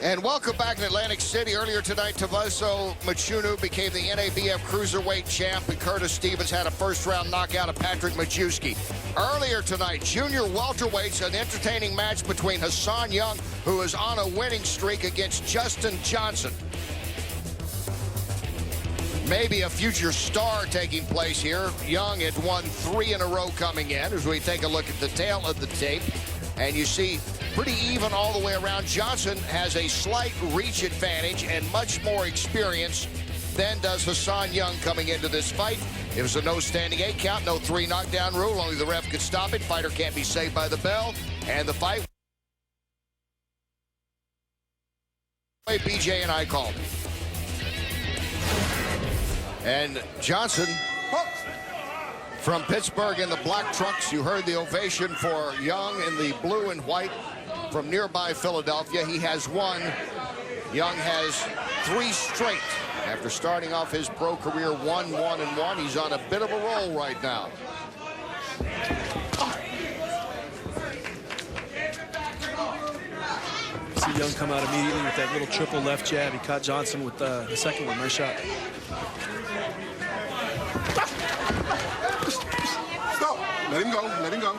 And welcome back in Atlantic City. Earlier tonight, Tavaso Machunu became the NABF Cruiserweight champ, and Curtis Stevens had a first-round knockout of Patrick Majewski. Earlier tonight, junior welterweights, an entertaining match between Hasan Young, who is on a winning streak, against Justin Johnson. Maybe a future star taking place here. Young had won 3 in a row coming in, as we take a look at the tail of the tape. And you see, pretty even all the way around. Johnson has a slight reach advantage and much more experience than does Hasan Young coming into this fight. It was a no standing 8 count, no 3 knockdown rule. Only the ref could stop it. Fighter can't be saved by the bell. And the fight, BJ and I called. And Johnson from Pittsburgh in the black trunks. You heard the ovation for Young in the blue and white from nearby Philadelphia. He has won. Young has 3 straight. After starting off his pro career 1-1-1, he's on a bit of a roll right now. See Young come out immediately with that little triple left jab. He caught Johnson with the second one. Nice shot. Let him go, let him go.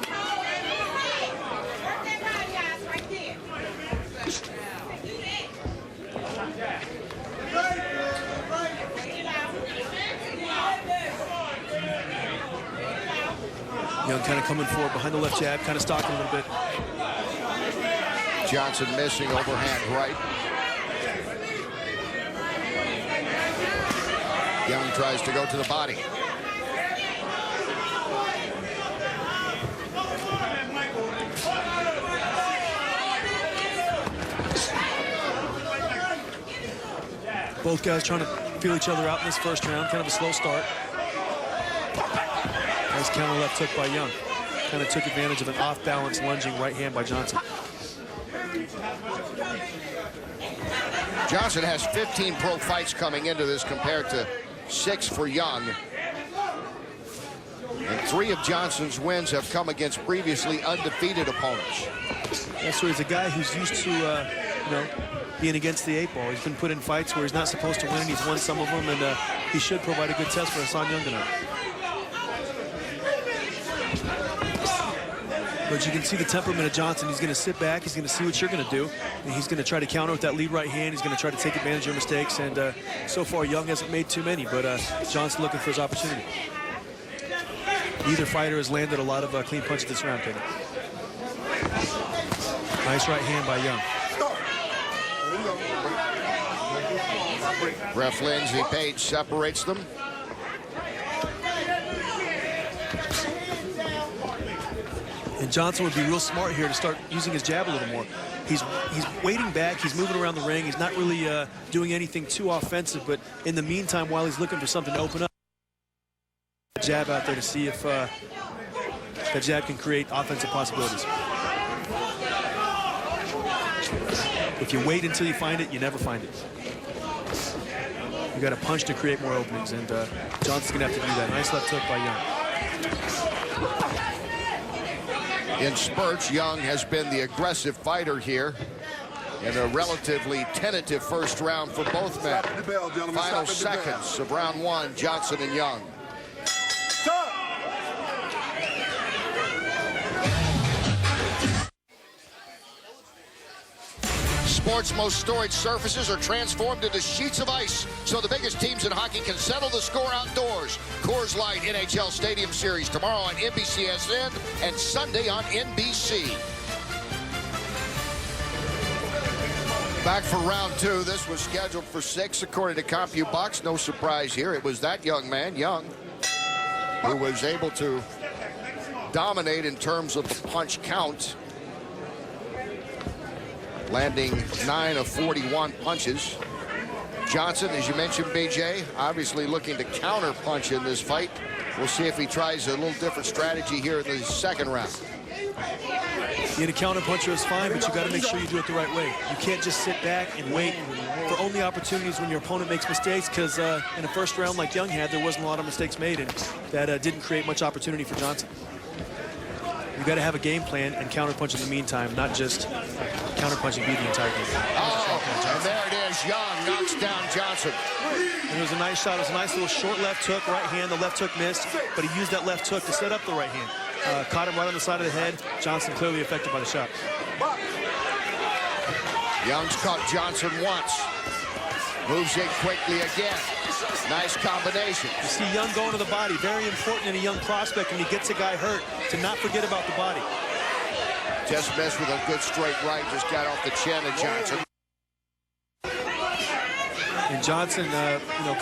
Young kind of coming forward behind the left jab, kind of stalking a little bit. Johnson missing overhand right. Young tries to go to the body. Both guys trying to feel each other out in this first round. Kind of a slow start. Nice counter left hook by Young. Kind of took advantage of an off-balance lunging right hand by Johnson. Johnson has 15 pro fights coming into this compared to 6 for Young. And 3 of Johnson's wins have come against previously undefeated opponents. Yeah, so he's a guy who's used to, you know, being against the 8 ball. He's been put in fights where he's not supposed to win. He's won some of them, and he should provide a good test for Hasan Young tonight. But you can see the temperament of Johnson. He's going to sit back. He's going to see what you're going to do. And he's going to try to counter with that lead right hand. He's going to try to take advantage of your mistakes. And so far, Young hasn't made too many, but Johnson looking for his opportunity. Neither fighter has landed a lot of clean punches this round, Kenny. Nice right hand by Young. Ref Lindsey Page separates them. And Johnson would be real smart here to start using his jab a little more. He's waiting back. He's moving around the ring. He's not really doing anything too offensive. But in the meantime, while he's looking for something to open up, jab out there to see if that jab can create offensive possibilities. If you wait until you find it, you never find it. You got to punch to create more openings, and Johnson's gonna have to do that. Nice left hook by Young. In spurts, Young has been the aggressive fighter here in a relatively tentative first round for both men. Final seconds of round 1, Johnson and Young. Sports' most storied surfaces are transformed into sheets of ice, so the biggest teams in hockey can settle the score outdoors. Coors Light NHL Stadium Series tomorrow on NBCSN and Sunday on NBC. Back for round 2. This was scheduled for 6 according to CompuBox. No surprise here. It was that young man, Young, who was able to dominate in terms of the punch count, landing 9 of 41 punches. Johnson, as you mentioned, BJ, obviously looking to counter punch in this fight. We'll see if he tries a little different strategy here in the second round. Being a counter puncher is fine, but you got to make sure you do it the right way. You can't just sit back and wait for only opportunities when your opponent makes mistakes, because in a first round like Young had, there wasn't a lot of mistakes made, and that didn't create much opportunity for Johnson. You got to have a game plan and counterpunch in the meantime, not just counterpunching beat the entire game. And there it is. Young knocks down Johnson. And it was a nice shot. It was a nice little short left hook, right hand. The left hook missed, but he used that left hook to set up the right hand. Caught him right on the side of the head. Johnson clearly affected by the shot. Young's caught Johnson once. Moves in quickly again. Nice combination. You see Young going to the body. Very important in a young prospect when he gets a guy hurt to not forget about the body. Just missed with a good straight right. Just got off the chin of Johnson. And Johnson,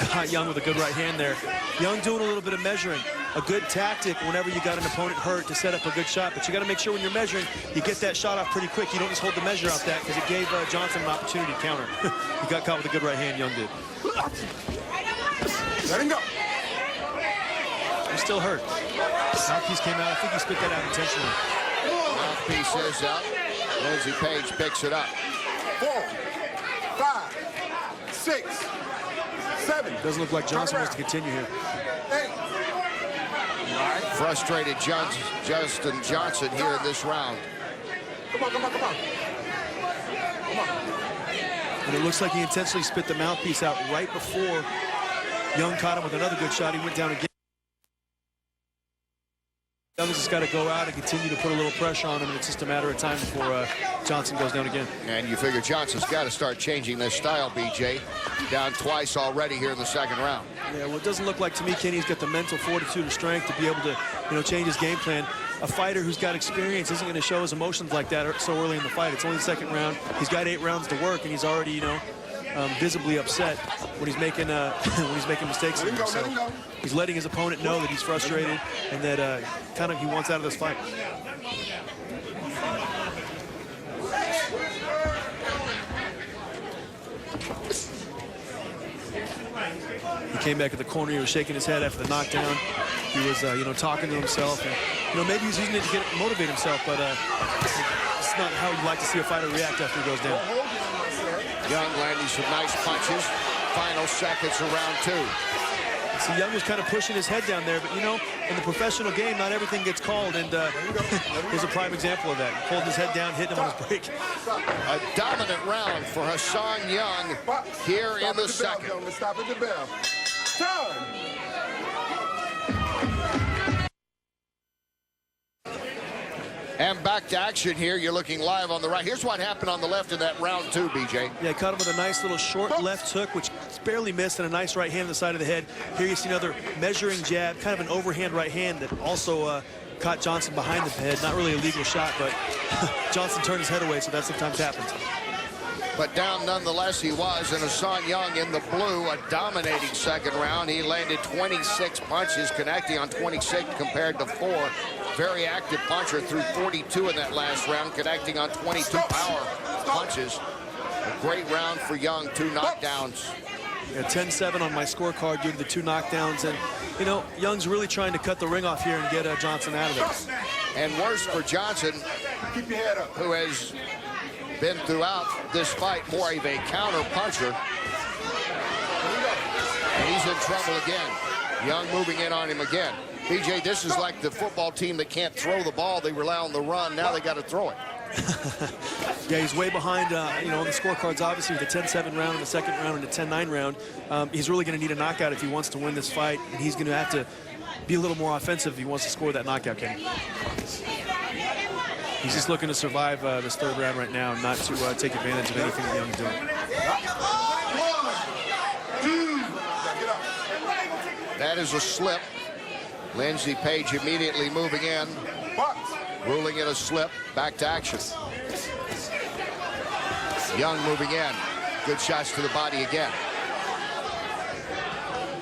caught Young with a good right hand there. Young doing a little bit of measuring. A good tactic whenever you got an opponent hurt to set up a good shot. But you got to make sure when you're measuring, you get that shot off pretty quick. You don't just hold the measure off that because it gave Johnson an opportunity to counter. He got caught with a good right hand, Young did. Let him go. He's still hurt. Mouthpiece came out. I think he spit that out intentionally. Mouthpiece is up. Lindsey Page picks it up. 4, 5, 6, 7. Doesn't look like Johnson wants to continue here. 8. Frustrated Justin Johnson here in this round. Come on. And it looks like he intentionally spit the mouthpiece out right before Young caught him with another good shot. He went down again. Young's just got to go out and continue to put a little pressure on him, and it's just a matter of time before Johnson goes down again. And you figure Johnson's got to start changing this style, BJ. Down twice already here in the second round. Yeah, well, it doesn't look like to me Kenny's got the mental fortitude and strength to be able to, change his game plan. A fighter who's got experience isn't going to show his emotions like that so early in the fight. It's only the second round. He's got 8 rounds to work, and he's already, visibly upset when he's making mistakes. So he's letting his opponent know that he's frustrated and that he wants out of this fight. He came back at the corner. He was shaking his head after the knockdown. He was, talking to himself. And, maybe he's using it to motivate himself, but it's not how you like to see a fighter react after he goes down. Young landing some nice punches. Final seconds of round 2. See, Young was kind of pushing his head down there, but, in the professional game, not everything gets called, and here's a prime example of that. Holding his head down, hitting him on his break. A dominant round for Hasan Young here in the second. Stop at the bell. Time. And back to action here. You're looking live on the right. Here's what happened on the left in that round 2, BJ. Yeah, caught him with a nice little short left hook, which barely missed, and a nice right hand on the side of the head. Here you see another measuring jab, kind of an overhand right hand that also caught Johnson behind the head. Not really a legal shot, but Johnson turned his head away, so that sometimes happens. But down nonetheless he was, and Hasan Young in the blue, a dominating second round. He landed 26 punches, connecting on 26 compared to 4. Very active puncher, threw 42 in that last round, connecting on 22 power punches. A great round for Young, 2 knockdowns. Yeah, 10-7 on my scorecard due to the 2 knockdowns, and Young's really trying to cut the ring off here and get Johnson out of there. And worse for Johnson, who has been throughout this fight more of a counter puncher. And he's in trouble again. Young moving in on him again. BJ, this is like the football team that can't throw the ball. They rely on the run. Now they got to throw it. Yeah, he's way behind, on the scorecards, obviously, with the 10-7 round and the second round and the 10-9 round. He's really going to need a knockout if he wants to win this fight, and he's going to have to be a little more offensive if he wants to score that knockout, Kenny. He's just looking to survive this third round right now and not to take advantage of anything that Young's doing. That is a slip. Lindsey Page immediately moving in, ruling it a slip. Back to action. Young moving in. Good shots to the body again.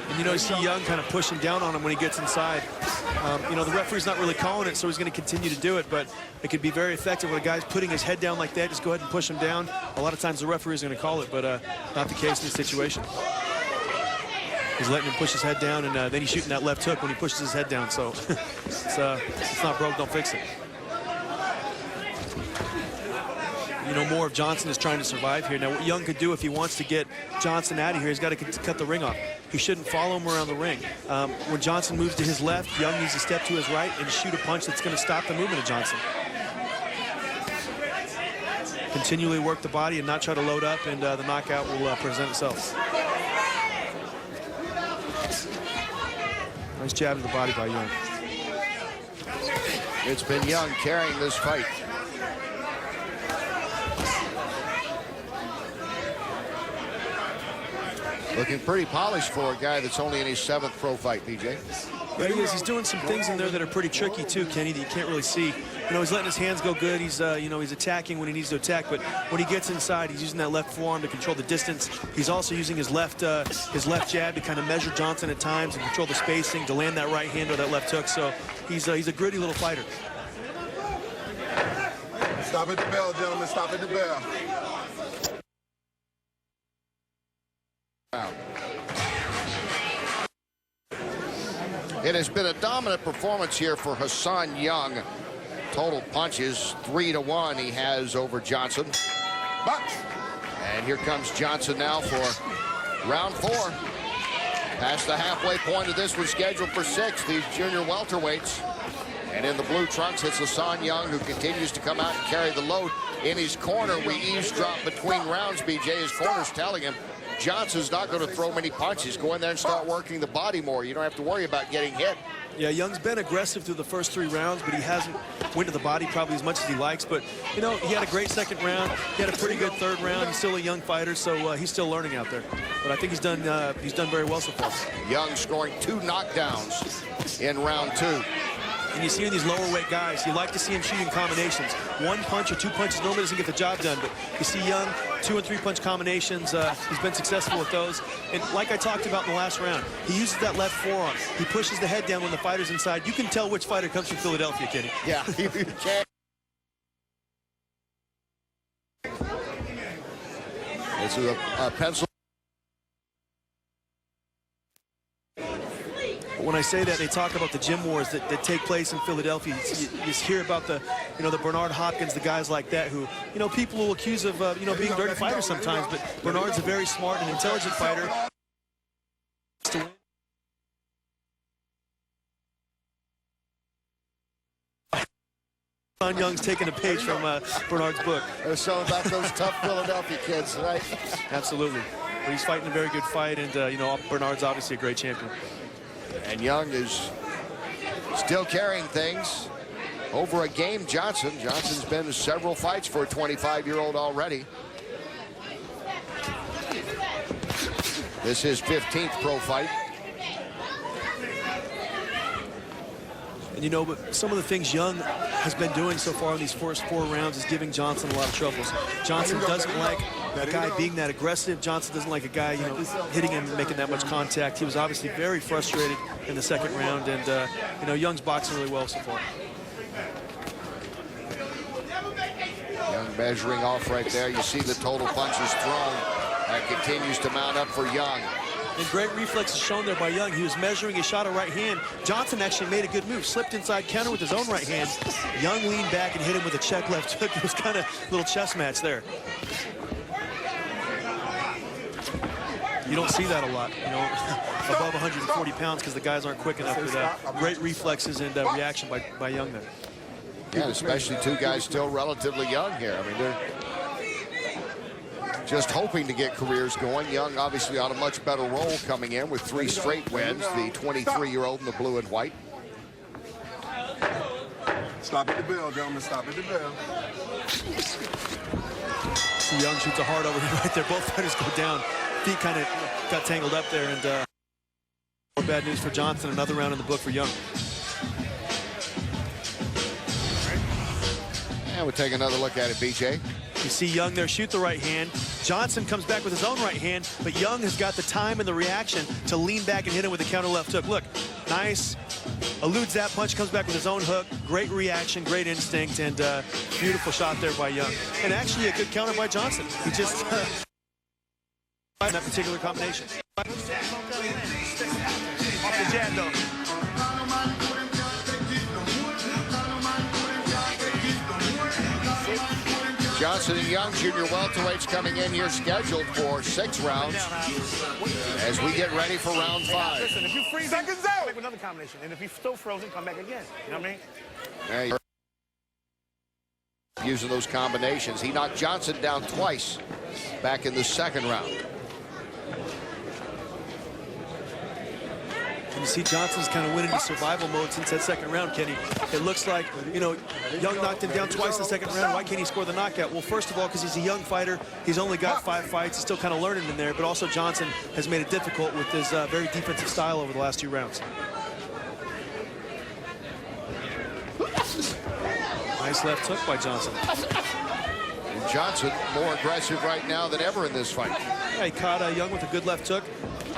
And you see Young kind of pushing down on him when he gets inside. The referee's not really calling it, so he's going to continue to do it, but it could be very effective when a guy's putting his head down like that. Just go ahead and push him down. A lot of times the referee is going to call it, but not the case in this situation. He's letting him push his head down, and then he's shooting that left hook when he pushes his head down. So it's not broke, don't fix it. more of Johnson is trying to survive here. Now, what Young could do if he wants to get Johnson out of here, he's got to cut the ring off. He shouldn't follow him around the ring. When Johnson moves to his left, Young needs to step to his right and shoot a punch that's going to stop the movement of Johnson. Continually work the body and not try to load up, and the knockout will present itself. Nice jab to the body by Young. It's been Young carrying this fight. Looking pretty polished for a guy that's only in his 7th pro fight, BJ. Yeah, he is. He's doing some things in there that are pretty tricky too, Kenny, that you can't really see. He's letting his hands go good. He's, he's attacking when he needs to attack, but when he gets inside, he's using that left forearm to control the distance. He's also using his left jab to kind of measure Johnson at times and control the spacing to land that right hand or that left hook. So he's a gritty little fighter. Stop at the bell, gentlemen. Stop at the bell. It has been a dominant performance here for Hasan Young. Total punches 3-1 he has over Johnson. Box. And here comes Johnson now for round 4. Past the halfway point of this was scheduled for 6, these junior welterweights. And in the blue trunks, it's Hasan Young, who continues to come out and carry the load. In his corner, we eavesdrop between rounds, BJ. His corner's telling him Johnson's not going to throw many punches. Go in there and start working the body more. You don't have to worry about getting hit. Yeah, Young's been aggressive through the first 3 rounds, but he hasn't went to the body probably as much as he likes. But, he had a great 2nd round. He had a pretty good 3rd round. He's still a young fighter, so he's still learning out there. But I think he's done very well so far. Young scoring 2 knockdowns in round 2. And you see in these lower weight guys, you like to see him shooting combinations. 1 punch or 2 punches normally doesn't get the job done, but you see Young, 2 and 3 punch combinations. He's been successful with those. And like I talked about in the last round, he uses that left forearm. He pushes the head down when the fighter's inside. You can tell which fighter comes from Philadelphia, Kenny. Yeah, you can. This is a pencil. When I say that, they talk about the gym wars that take place in Philadelphia. You hear about the Bernard Hopkins, the guys like that who, people will accuse of, being dirty fighters sometimes, but Bernard's a very smart and intelligent fighter. Hasan Young's taking a page from Bernard's book. There's something about those tough Philadelphia kids, right? Absolutely. But he's fighting a very good fight, and, Bernard's obviously a great champion. And Young is still carrying things over a game Johnson. Johnson's been in several fights for a 25-year-old already. This is his 15th pro fight. And but some of the things Young has been doing so far in these first 4 rounds is giving Johnson a lot of troubles. Johnson doesn't like a guy being that aggressive. Johnson doesn't like a guy, hitting him and making that much contact. He was obviously very frustrated in the 2nd round, and Young's boxing really well so far. Young measuring off right there. You see the total punches thrown. That continues to mount up for Young. And great reflexes shown there by Young. He was measuring, he shot a right hand. Johnson actually made a good move, slipped inside counter with his own right hand. Young leaned back and hit him with a check left hook. It was kind of a little chess match there. You don't see that a lot, above 140 pounds because the guys aren't quick enough. But great reflexes and reaction by Young there. Yeah, especially 2 guys still relatively young here. I mean, they're just hoping to get careers going. Young obviously on a much better roll coming in with 3 straight wins. The 23-year-old in the blue and white. Stop at the bell, gentlemen. Stop at the bell. See Young shoots a hard over right there. Both fighters go down. Feet kind of got tangled up there, and more bad news for Johnson. Another round in the book for Young. And we'll take another look at it, BJ. You see Young there shoot the right hand. Johnson comes back with his own right hand, but Young has got the time and the reaction to lean back and hit him with a counter left hook. Look, nice. Eludes that punch, comes back with his own hook. Great reaction, great instinct, and beautiful shot there by Young. And actually a good counter by Johnson. He just in that particular combination. Off the jab, though. Johnson Johnson and Young, junior welterweights, coming in here scheduled for 6 rounds as we get ready for round 5. Listen, if you freeze, seconds out, make another combination. And if you're still frozen, come back again. You know what I mean? There you using those combinations. He knocked Johnson down twice back in the 2nd round. You see Johnson's kind of went into survival mode since that 2nd round, Kenny. It looks like, you know, Young knocked him down twice in the 2nd round. Why can't he score the knockout? Well, first of all, because he's a young fighter. He's only got 5 fights. He's still kind of learning in there. But also Johnson has made it difficult with his very defensive style over the last 2 rounds. Nice left hook by Johnson. And Johnson more aggressive right now than ever in this fight. Yeah, he caught Young with a good left hook.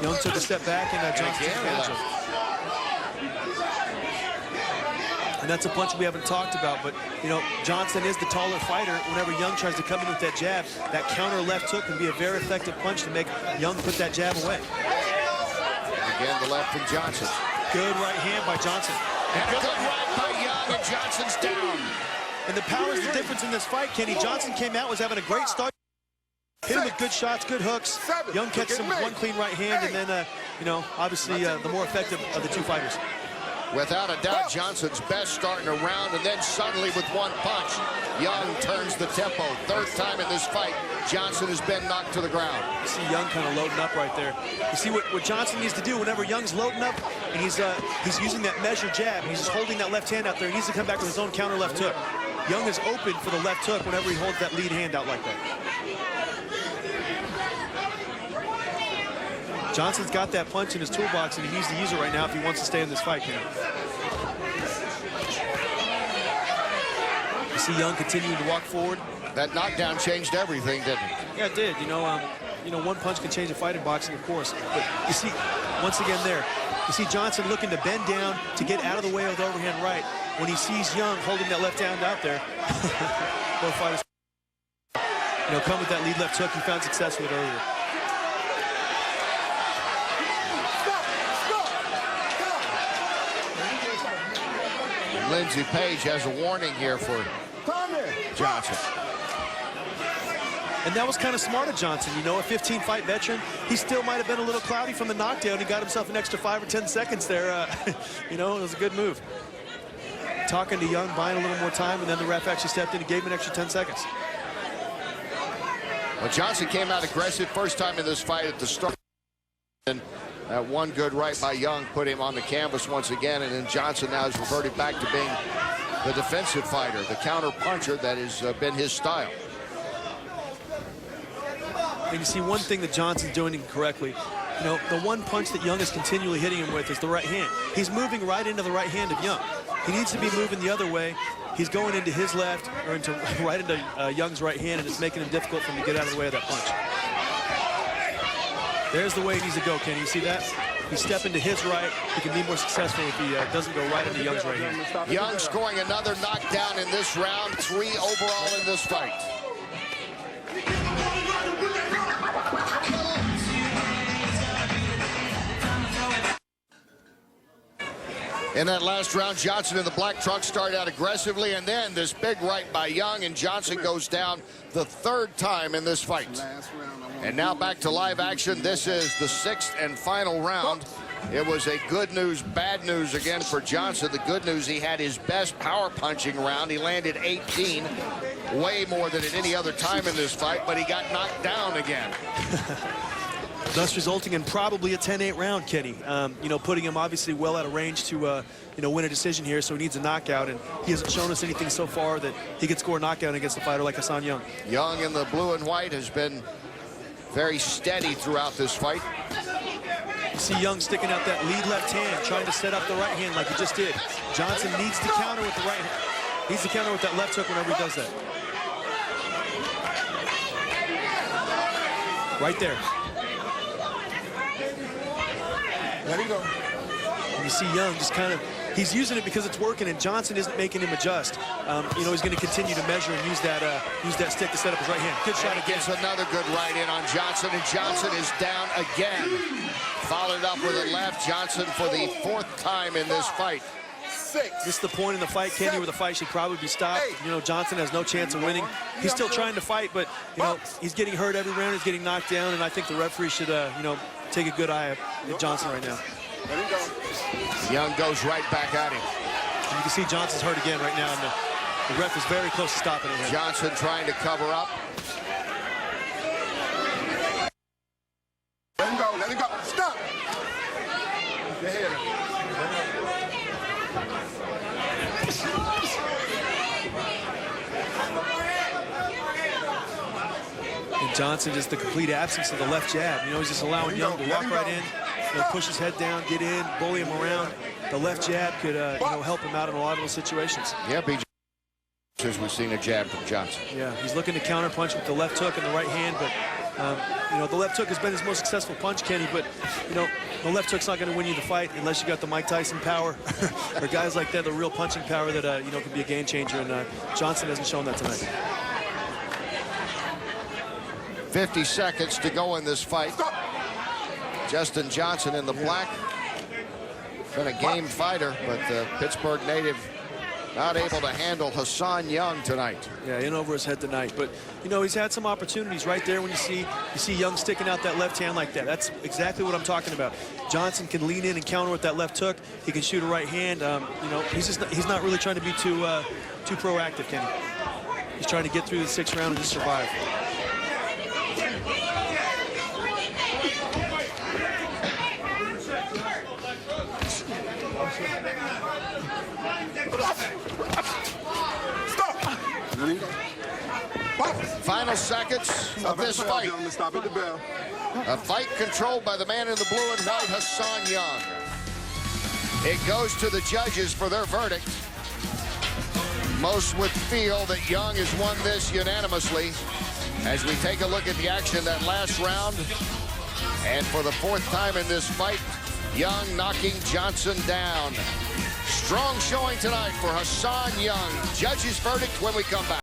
Young took a step back, and Johnson took advantage of it. And that's a punch we haven't talked about, but, you know, Johnson is the taller fighter. Whenever Young tries to come in with that jab, that counter left hook can be a very effective punch to make Young put that jab away. Again, the left from Johnson. Good right hand by Johnson. And a good right by Young, and Johnson's down. And the power is the difference in this fight, Kenny. Johnson came out, was having a great start. Hit him with good shots, good hooks. Young catches him with one clean right hand, and then, you know, obviously the more effective of the 2 fighters. Without a doubt, Johnson's best starting a round, and then suddenly with one punch, Young turns the tempo. 3rd time in this fight, Johnson has been knocked to the ground. You see Young kind of loading up right there. You see what Johnson needs to do whenever Young's loading up, and he's using that measured jab, and he's just holding that left hand out there. He needs to come back with his own counter left hook. Young is open for the left hook whenever he holds that lead hand out like that. Johnson's got that punch in his toolbox, and he needs to use it right now if he wants to stay in this fight. You see Young continuing to walk forward. That knockdown changed everything, didn't it? Yeah, it did. You know, one punch can change a fight in boxing, of course. But you see, once again there, you see Johnson looking to bend down to get out of the way with the overhand right. When he sees Young holding that left hand out there, both fighters, you know, come with that lead left hook. He found success with it earlier. Lindsey Page has a warning here for Johnson. And that was kind of smart of Johnson. You know, a 15-fight veteran, he still might have been a little cloudy from the knockdown. He got himself an extra 5 or 10 seconds there. You know, it was a good move. Talking to Young, buying a little more time, and then the ref actually stepped in and gave him an extra 10 seconds. Well, Johnson came out aggressive first time in this fight at the start. And that one good right by Young put him on the canvas once again, and then Johnson now has reverted back to being the defensive fighter, the counter puncher that has been his style. And you see one thing that Johnson's doing incorrectly. You know, the one punch that Young is continually hitting him with is the right hand. He's moving right into the right hand of Young. He needs to be moving the other way. He's going into his left, or right into Young's right hand, and it's making it difficult for him to get out of the way of that punch. There's the way he needs to go, Kenny. You see that? He's stepping to his right. He can be more successful if he doesn't go right into Young's right hand. Young scoring another knockdown in this round, 3 overall in this fight. In that last round, Johnson in the black trunk started out aggressively, and then this big right by Young, and Johnson goes down the 3rd time in this fight. And now back to live action. This is the 6th and final round. It was a good news, bad news again for Johnson. The good news, he had his best power punching round. He landed 18, way more than at any other time in this fight, but he got knocked down again. Thus resulting in probably a 10-8 round, Kenny. You know, putting him obviously well out of range to, you know, win a decision here, so he needs a knockout, and he hasn't shown us anything so far that he could score a knockout against a fighter like Hasan Young. Young in the blue and white has been very steady throughout this fight. You see Young sticking out that lead left hand, trying to set up the right hand like he just did. Johnson needs to counter with the right hand. Needs to counter with that left hook whenever he does that. Right there. There you go. And you see Young just kind of, he's using it because it's working, and Johnson isn't making him adjust. You know, he's going to continue to measure and use that stick to set up his right hand. Good shot again. Gets another good right in on Johnson, and Johnson is down again. Followed up with a left. Johnson for the 4th time in this fight This is the point in the fight, Kenny, where the fight should probably be stopped. You know, Johnson has no chance of winning. He's still trying to fight, but, you know, he's getting hurt every round. He's getting knocked down, and I think the referee should, you know, take a good eye at Johnson right now. Young goes right back at him. You can see Johnson's hurt again right now, and the ref is very close to stopping it. Johnson trying to cover up. Let him go. Let him go. Stop. And Johnson, just the complete absence of the left jab. You know, he's just allowing Young to walk right in, you know, push his head down, get in, bully him around. The left jab could, you know, help him out in a lot of those situations. Yeah, BJ. We've seen a jab from Johnson. Yeah, he's looking to counterpunch with the left hook and the right hand, but you know, the left hook has been his most successful punch, Kenny, but you know, the left hook's not going to win you the fight unless you got the Mike Tyson power or guys like that, the real punching power that you know, can be a game changer, and Johnson hasn't shown that tonight. 50 seconds to go in this fight. Justin Johnson in the black. Been a game fighter, but the Pittsburgh native not able to handle Hasan Young tonight. Yeah, in over his head tonight. But, you know, he's had some opportunities right there when you see Young sticking out that left hand like that. That's exactly what I'm talking about. Johnson can lean in and counter with that left hook. He can shoot a right hand. You know, he's not really trying to be too proactive, Kenny. He's trying to get through the 6th round and just survive. Final seconds of this fight. A fight controlled by the man in the blue and white, Hasan Young. It goes to the judges for their verdict. Most would feel that Young has won this unanimously. As we take a look at the action that last round. And for the 4th time in this fight, Young knocking Johnson down. Strong showing tonight for Hasan Young. Judges' verdict when we come back.